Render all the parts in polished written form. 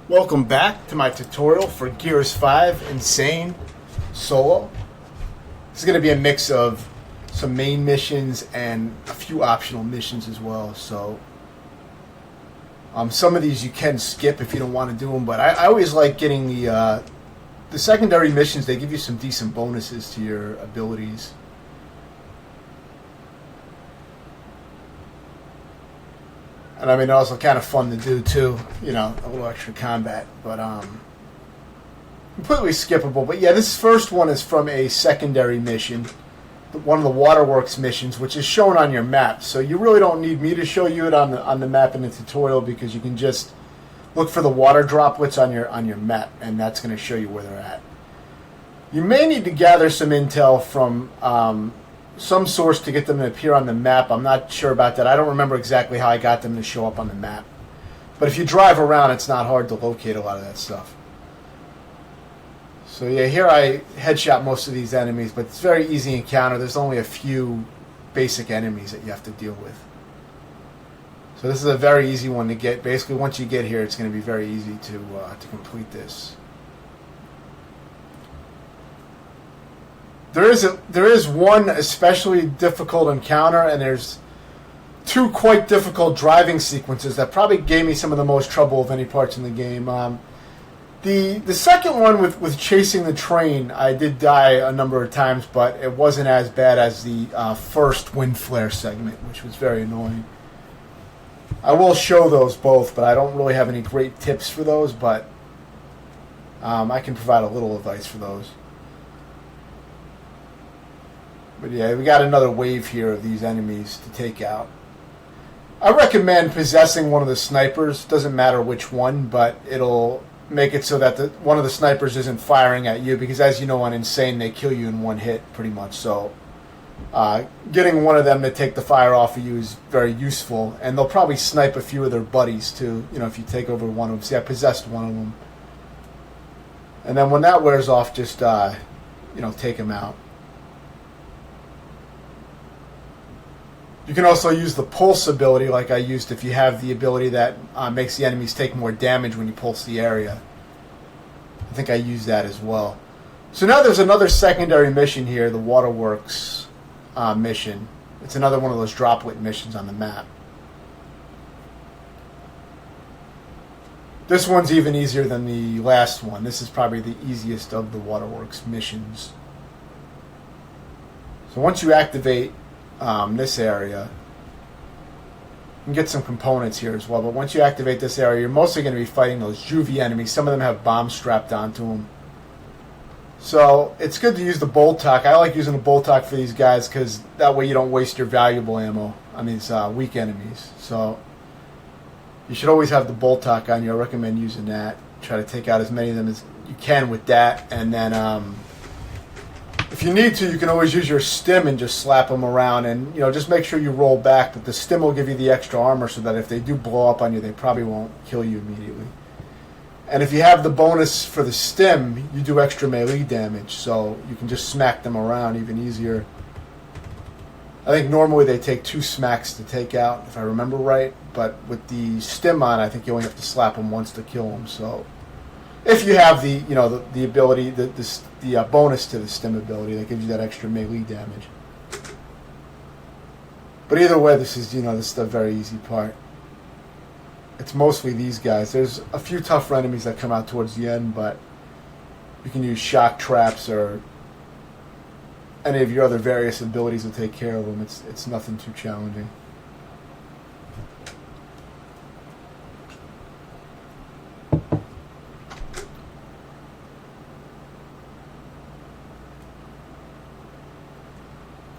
Welcome back to my tutorial for Gears 5 Insane Solo. This is going to be a mix of some main missions and a few optional missions as well. So some of these you can skip if you don't want to do them, but I always like getting the secondary missions. They give you some decent bonuses to your abilities. And I mean, also kind of fun to do too, you know, a little extra combat, but completely skippable. But yeah, this first one is from a secondary mission, one of the Waterworks missions, which is shown on your map. So you really don't need me to show you it on the map in the tutorial, because you can just look for the water droplets on your map, and that's going to show you where they're at. You may need to gather some intel from some source to get them to appear on the map. I'm not sure about that. I don't remember exactly how I got them to show up on the map. But if you drive around, it's not hard to locate a lot of that stuff. So yeah, here I headshot most of these enemies, but it's a very easy encounter. There's only a few basic enemies that you have to deal with. So this is a very easy one to get. Basically, once you get here, it's going to be very easy to complete this. There is one especially difficult encounter, and there's two quite difficult driving sequences that probably gave me some of the most trouble of any parts in the game. The second one with chasing the train, I did die a number of times, but it wasn't as bad as the first wind flare segment, which was very annoying. I will show those both, but I don't really have any great tips for those, but I can provide a little advice for those. But yeah, we got another wave here of these enemies to take out. I recommend possessing one of the snipers. Doesn't matter which one, but it'll make it so that one of the snipers isn't firing at you, because as you know on Insane, they kill you in one hit pretty much. So getting one of them to take the fire off of you is very useful, and they'll probably snipe a few of their buddies too, you know, if you take over one of them. See, I possessed one of them. And then when that wears off, just take them out. You can also use the pulse ability like I used if you have the ability that makes the enemies take more damage when you pulse the area. I think I used that as well. So now there's another secondary mission here, the Waterworks mission. It's another one of those droplet missions on the map. This one's even easier than the last one. This is probably the easiest of the Waterworks missions. So once you activate this area, you can get some components here as well, but once you activate this area, you're mostly going to be fighting those juvie enemies. Some of them have bombs strapped onto them, so it's good to use the Boltok. I like using the Boltok for these guys, because that way you don't waste your valuable ammo on these weak enemies. So you should always have the Boltok on you. I recommend using that. Try to take out as many of them as you can with that, and then if you need to, you can always use your stim and just slap them around, and just make sure you roll back. But the stim will give you the extra armor, so that if they do blow up on you, they probably won't kill you immediately. And if you have the bonus for the stim, you do extra melee damage, so you can just smack them around even easier. I think normally they take 2 smacks to take out, if I remember right. But with the stim on, I think you only have to slap them once to kill them. So if you have the ability, the bonus to the stim ability that gives you that extra melee damage. But either way, this is the very easy part. It's mostly these guys. There's a few tougher enemies that come out towards the end, but you can use shock traps or any of your other various abilities to take care of them. It's nothing too challenging.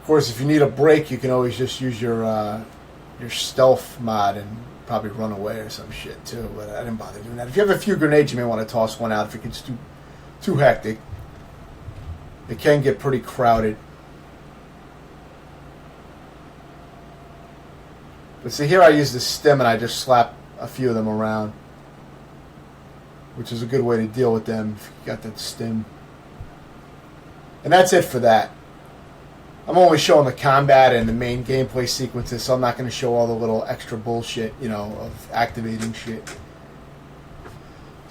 Of course, if you need a break, you can always just use your stealth mod and probably run away or some shit too. But I didn't bother doing that. If you have a few grenades, you may want to toss one out if it gets too hectic. It can get pretty crowded. But see, here I use the stim and I just slap a few of them around, which is a good way to deal with them if you got that stim. And that's it for that. I'm only showing the combat and the main gameplay sequences, so I'm not going to show all the little extra bullshit, of activating shit.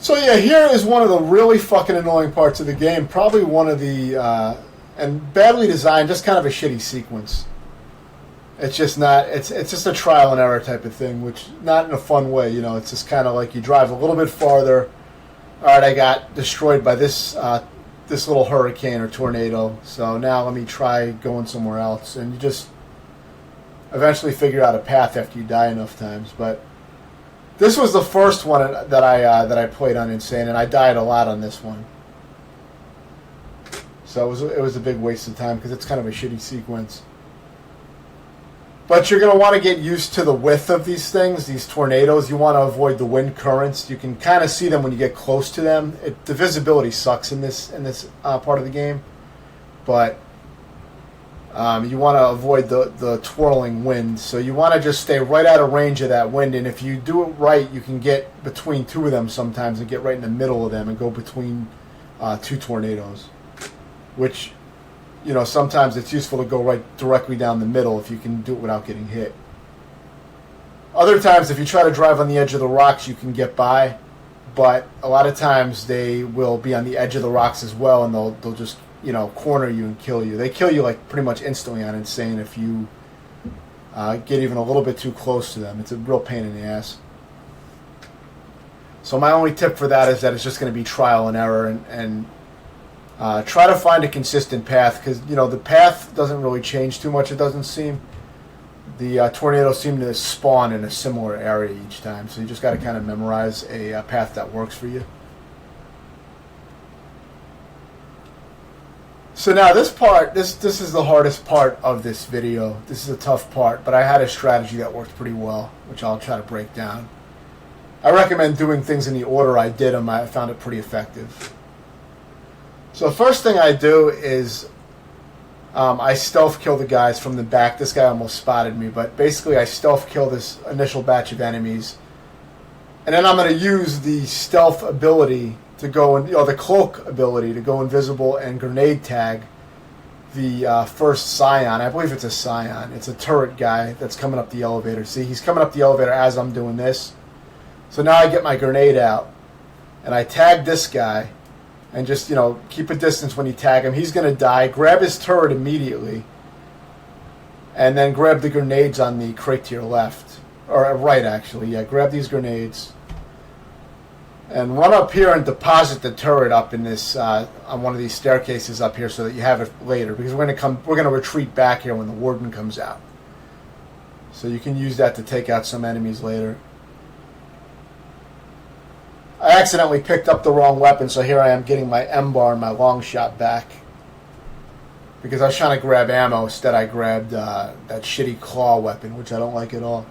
So yeah, here is one of the really fucking annoying parts of the game. Probably one of the and badly designed, just kind of a shitty sequence. It's just not. It's just a trial and error type of thing, which not in a fun way. You know, it's just kind of like you drive a little bit farther. All right, I got destroyed by this this little hurricane or tornado. So now let me try going somewhere else, and you just eventually figure out a path after you die enough times. But this was the first one that I played on Insane, and I died a lot on this one. So it was a big waste of time because it's kind of a shitty sequence. But you're going to want to get used to the width of these things, these tornadoes. You want to avoid the wind currents. You can kind of see them when you get close to them. The visibility sucks in this part of the game, but you want to avoid the twirling wind. So you want to just stay right out of range of that wind. And if you do it right, you can get between two of them sometimes and get right in the middle of them and go between two tornadoes, which, you know, sometimes it's useful to go right directly down the middle if you can do it without getting hit. Other times, if you try to drive on the edge of the rocks, you can get by, but a lot of times they will be on the edge of the rocks as well, and they'll just, you know, corner you and kill you. They kill you like pretty much instantly on Insane if you get even a little bit too close to them. It's a real pain in the ass. So my only tip for that is that it's just going to be trial and error, and try to find a consistent path, because, you know, the path doesn't really change too much, it doesn't seem. The tornadoes seem to spawn in a similar area each time, so you just got to kind of memorize a path that works for you. So now this part, this is the hardest part of this video. This is a tough part, but I had a strategy that worked pretty well, which I'll try to break down. I recommend doing things in the order I did them. I found it pretty effective. So the first thing I do is I stealth kill the guys from the back. This guy almost spotted me, but basically I stealth kill this initial batch of enemies. And then I'm going to use the stealth ability to go, the cloak ability to go invisible and grenade tag the first Scion. I believe it's a Scion. It's a turret guy that's coming up the elevator. See, he's coming up the elevator as I'm doing this. So now I get my grenade out, and I tag this guy. And just, you know, keep a distance when you tag him. He's going to die. Grab his turret immediately. And then grab the grenades on the crate to your left. Or right, actually. Yeah, grab these grenades. And run up here and deposit the turret up in this, on one of these staircases up here so that you have it later. Because we're going to retreat back here when the warden comes out. So you can use that to take out some enemies later. I accidentally picked up the wrong weapon, so here I am getting my M-bar and my long shot back. Because I was trying to grab ammo, instead I grabbed that shitty claw weapon, which I don't like at all.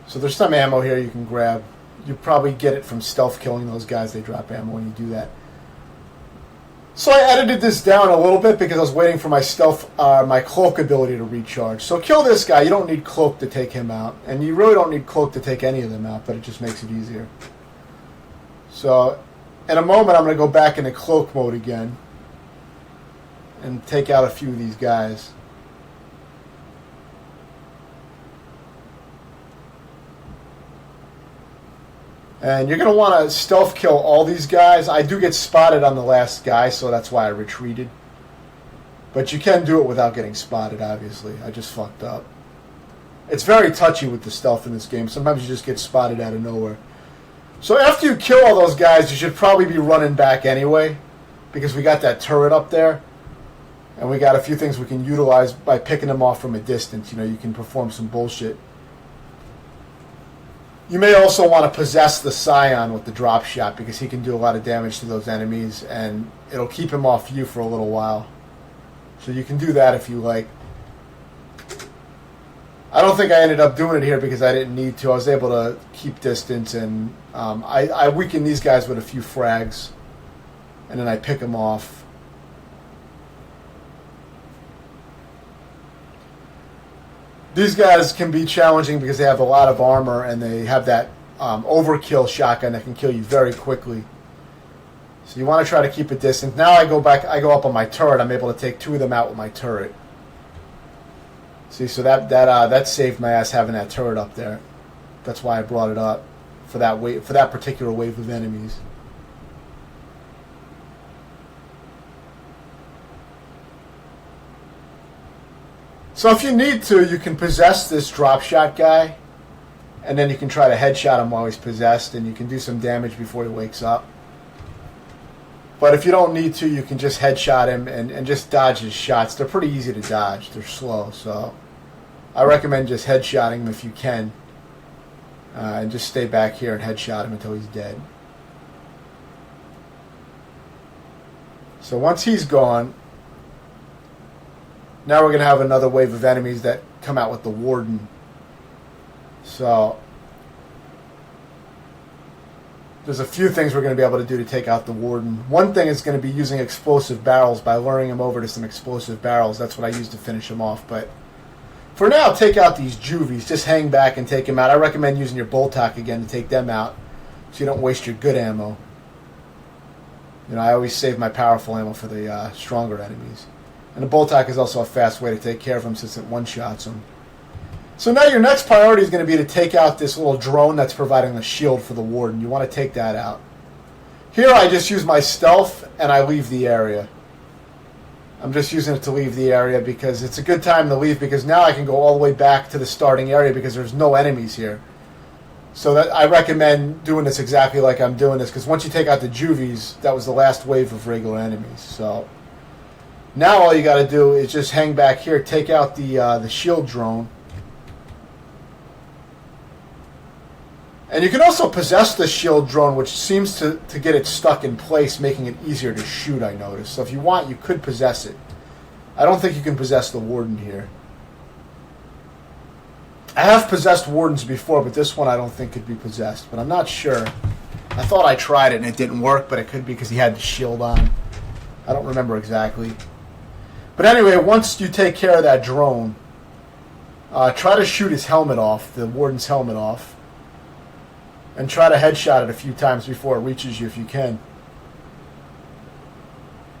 So there's some ammo here you can grab. You probably get it from stealth killing those guys. They drop ammo when you do that. So I edited this down a little bit because I was waiting for my stealth, my cloak ability to recharge. So kill this guy. You don't need cloak to take him out, and you really don't need cloak to take any of them out, but it just makes it easier. So in a moment, I'm going to go back into cloak mode again and take out a few of these guys. And you're going to want to stealth kill all these guys. I do get spotted on the last guy, so that's why I retreated. But you can do it without getting spotted, obviously. I just fucked up. It's very touchy with the stealth in this game. Sometimes you just get spotted out of nowhere. So after you kill all those guys, you should probably be running back anyway, because we got that turret up there. And we got a few things we can utilize by picking them off from a distance. You know, you can perform some bullshit. You may also want to possess the Scion with the drop shot, because he can do a lot of damage to those enemies, and it'll keep him off you for a little while. So you can do that if you like. I don't think I ended up doing it here because I didn't need to. I was able to keep distance, and I weaken these guys with a few frags, and then I pick them off. These guys can be challenging because they have a lot of armor, and they have that overkill shotgun that can kill you very quickly. So you want to try to keep a distance. Now I go up on my turret. I'm able to take two of them out with my turret. See, so that saved my ass having that turret up there. That's why I brought it up for that particular wave of enemies. So if you need to, you can possess this drop shot guy, and then you can try to headshot him while he's possessed, and you can do some damage before he wakes up. But if you don't need to, you can just headshot him and just dodge his shots. They're pretty easy to dodge. They're slow, so I recommend just headshotting him if you can. And just stay back here and headshot him until he's dead. So once he's gone, now we're going to have another wave of enemies that come out with the Warden. So there's a few things we're going to be able to do to take out the Warden. One thing is going to be using explosive barrels by luring him over to some explosive barrels. That's what I use to finish him off. But for now, take out these juvies. Just hang back and take them out. I recommend using your Boltok again to take them out so you don't waste your good ammo. You know, I always save my powerful ammo for the stronger enemies. And the Boltok is also a fast way to take care of them since it one-shots them. So now your next priority is going to be to take out this little drone that's providing the shield for the Warden. You want to take that out. Here I just use my stealth and I leave the area. I'm just using it to leave the area because it's a good time to leave, because now I can go all the way back to the starting area because there's no enemies here. So that I recommend doing this exactly like I'm doing this, because once you take out the juvies, that was the last wave of regular enemies. So now all you got to do is just hang back here, take out the shield drone. And you can also possess the shield drone, which seems to get it stuck in place, making it easier to shoot, I noticed. So if you want, you could possess it. I don't think you can possess the Warden here. I have possessed Wardens before, but this one I don't think could be possessed. But I'm not sure. I thought I tried it and it didn't work, but it could be because he had the shield on. I don't remember exactly. But anyway, once you take care of that drone, try to shoot his helmet off, the Warden's helmet off. And try to headshot it a few times before it reaches you if you can.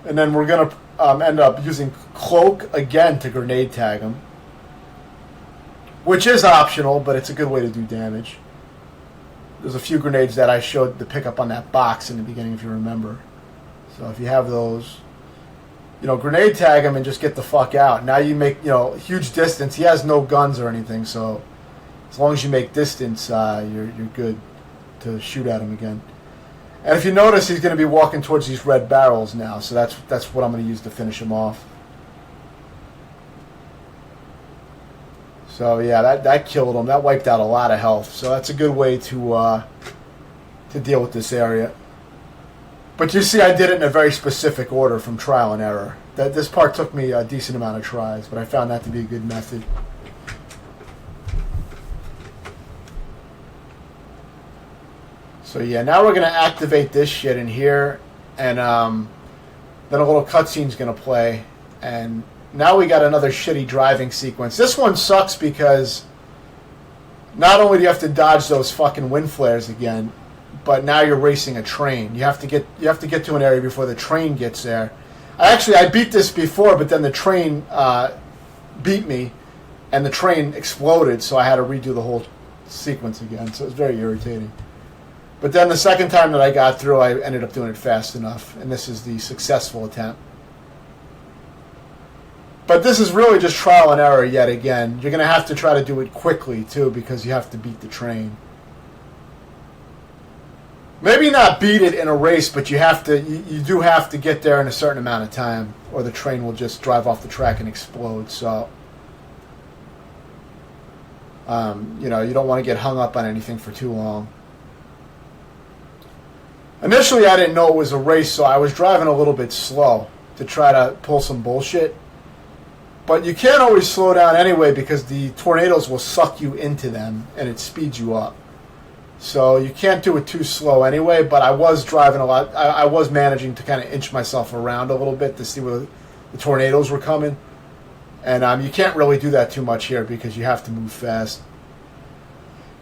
And then we're going to end up using Cloak again to grenade tag him. Which is optional, but it's a good way to do damage. There's a few grenades that I showed to pick up on that box in the beginning, if you remember. So if you have those, grenade tag him and just get the fuck out. Now you make, huge distance. He has no guns or anything, so as long as you make distance, you're good to shoot at him again. And if you notice, he's going to be walking towards these red barrels now, so that's what I'm going to use to finish him off. So yeah, that killed him. That wiped out a lot of health. So that's a good way to deal with this area. But you see, I did it in a very specific order from trial and error. This part took me a decent amount of tries, but I found that to be a good method. So yeah, now we're going to activate this shit in here, and then a little cutscene's going to play, and now we got another shitty driving sequence. This one sucks because not only do you have to dodge those fucking wind flares again, but now you're racing a train. You have to get to an area before the train gets there. I beat this before, but then the train beat me, and the train exploded, so I had to redo the whole sequence again. So it was very irritating. But then the second time that I got through, I ended up doing it fast enough, and this is the successful attempt. But this is really just trial and error yet again. You're going to have to try to do it quickly, too, because you have to beat the train. Maybe not beat it in a race, but you do have to get there in a certain amount of time, or the train will just drive off the track and explode. So, you don't want to get hung up on anything for too long. Initially, I didn't know it was a race, so I was driving a little bit slow to try to pull some bullshit. But you can't always slow down anyway because the tornadoes will suck you into them and it speeds you up. So you can't do it too slow anyway, but I was driving a lot. I was managing to kind of inch myself around a little bit to see where the tornadoes were coming. And you can't really do that too much here because you have to move fast.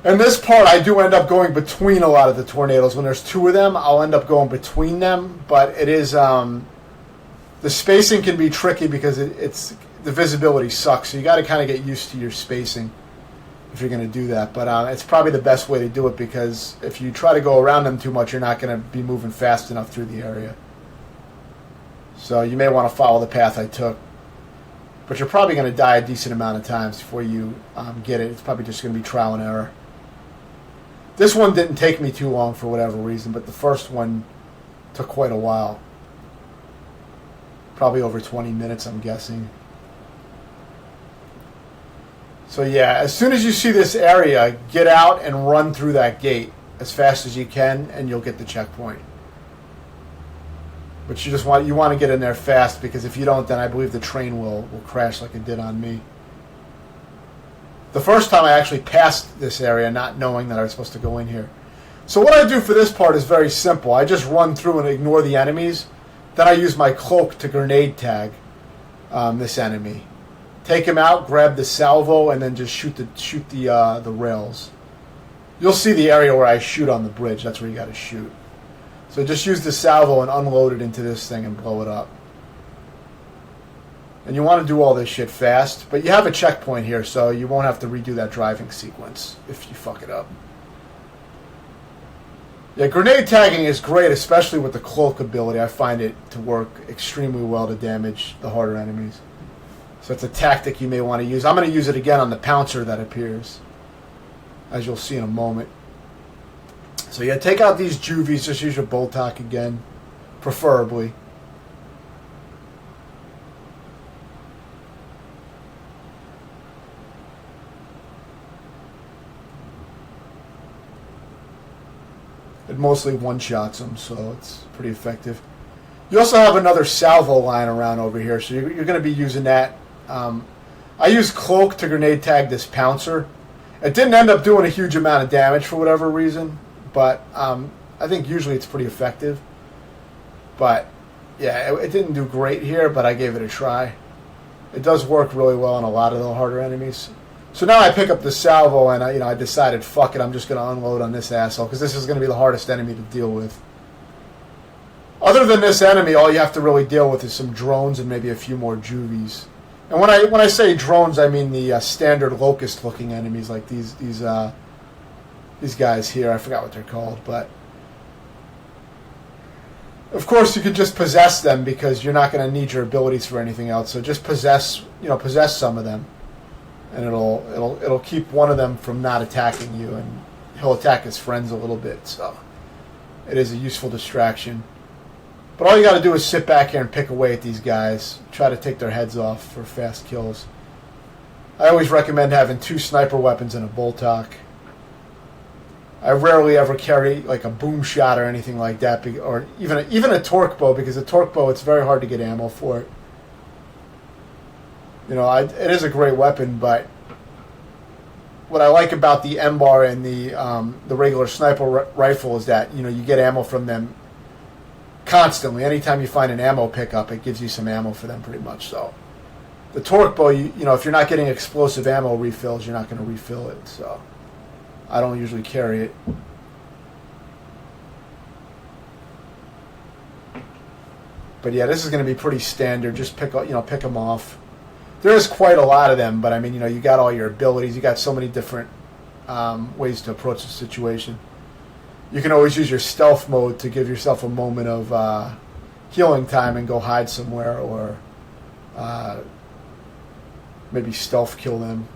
In this part, I do end up going between a lot of the tornadoes. When there's two of them, I'll end up going between them. But it is the spacing can be tricky because it's the visibility sucks. So you got to kind of get used to your spacing. if you're going to do that. But it's probably the best way to do it, because if you try to go around them too much, you're not going to be moving fast enough through the area. So you may want to follow the path I took. But you're probably going to die a decent amount of times before you get it. It's probably just going to be trial and error. This one didn't take me too long for whatever reason, but the first one took quite a while. Probably over 20 minutes, I'm guessing. So yeah, as soon as you see this area, get out and run through that gate as fast as you can, and you'll get the checkpoint. But you want to get in there fast, because if you don't, then I believe the train will crash like it did on me. The first time I actually passed this area not knowing that I was supposed to go in here. So what I do for this part is very simple. I just run through and ignore the enemies. Then I use my cloak to grenade tag this enemy. Take him out, grab the salvo, and then just shoot the rails. You'll see the area where I shoot on the bridge. That's where you got to shoot. So just use the salvo and unload it into this thing and blow it up. And you want to do all this shit fast, but you have a checkpoint here, so you won't have to redo that driving sequence if you fuck it up. Yeah, grenade tagging is great, especially with the cloak ability. I find it to work extremely well to damage the harder enemies. So it's a tactic you may want to use. I'm going to use it again on the Pouncer that appears, as you'll see in a moment. So yeah, take out these juvies. Just use your Boltok again, preferably. It mostly one-shots them, so it's pretty effective. You also have another salvo line around over here, so you're going to be using that. I use cloak to grenade tag this Pouncer. It didn't end up doing a huge amount of damage for whatever reason, but I think usually it's pretty effective. But yeah, it didn't do great here, but I gave it a try. It does work really well on a lot of the harder enemies. So now I pick up the salvo, and I decided, fuck it, I'm just going to unload on this asshole, because this is going to be the hardest enemy to deal with. Other than this enemy, all you have to really deal with is some drones and maybe a few more juvies. And when I say drones, I mean the standard locust-looking enemies, like these guys here. I forgot what they're called, but of course you could just possess them, because you're not going to need your abilities for anything else. So just possess some of them, and it'll keep one of them from not attacking you, and he'll attack his friends a little bit. So it is a useful distraction. But all you got to do is sit back here and pick away at these guys. Try to take their heads off for fast kills. I always recommend having 2 sniper weapons and a Boltok. I rarely ever carry like a boom shot or anything like that, or even a torque bow, because a torque bow, it's very hard to get ammo for it. It is a great weapon, but what I like about the M-Bar and the regular sniper rifle is that you get ammo from them constantly. Anytime you find an ammo pickup, it gives you some ammo for them pretty much. So the torque bow, if you're not getting explosive ammo refills, you're not going to refill it. So I don't usually carry it. But yeah, this is going to be pretty standard. Just pick them off. There is quite a lot of them, but I mean, you got all your abilities. You got so many different ways to approach the situation. You can always use your stealth mode to give yourself a moment of healing time and go hide somewhere, or maybe stealth kill them.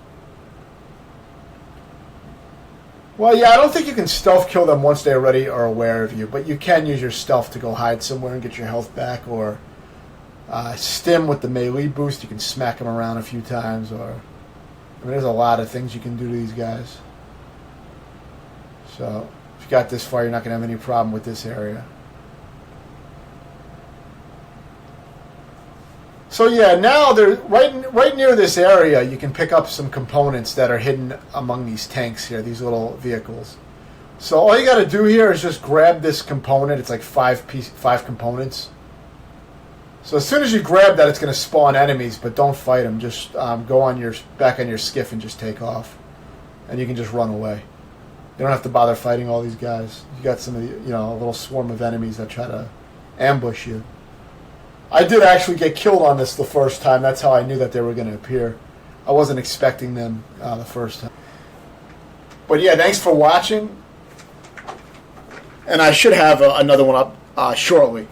Well, yeah, I don't think you can stealth kill them once they already are aware of you, but you can use your stealth to go hide somewhere and get your health back, or stim with the melee boost. You can smack them around a few times, or there's a lot of things you can do to these guys. So if you got this far, you're not going to have any problem with this area. So yeah, now they're right near this area. You can pick up some components that are hidden among these tanks here, these little vehicles. So all you got to do here is just grab this component. It's like 5 components. So as soon as you grab that, it's going to spawn enemies, but don't fight them. Just go on back on your skiff and just take off, and you can just run away. You don't have to bother fighting all these guys. You got some of the, a little swarm of enemies that try to ambush you. I did actually get killed on this the first time. That's how I knew that they were going to appear. I wasn't expecting them the first time. But yeah, thanks for watching. And I should have another one up shortly.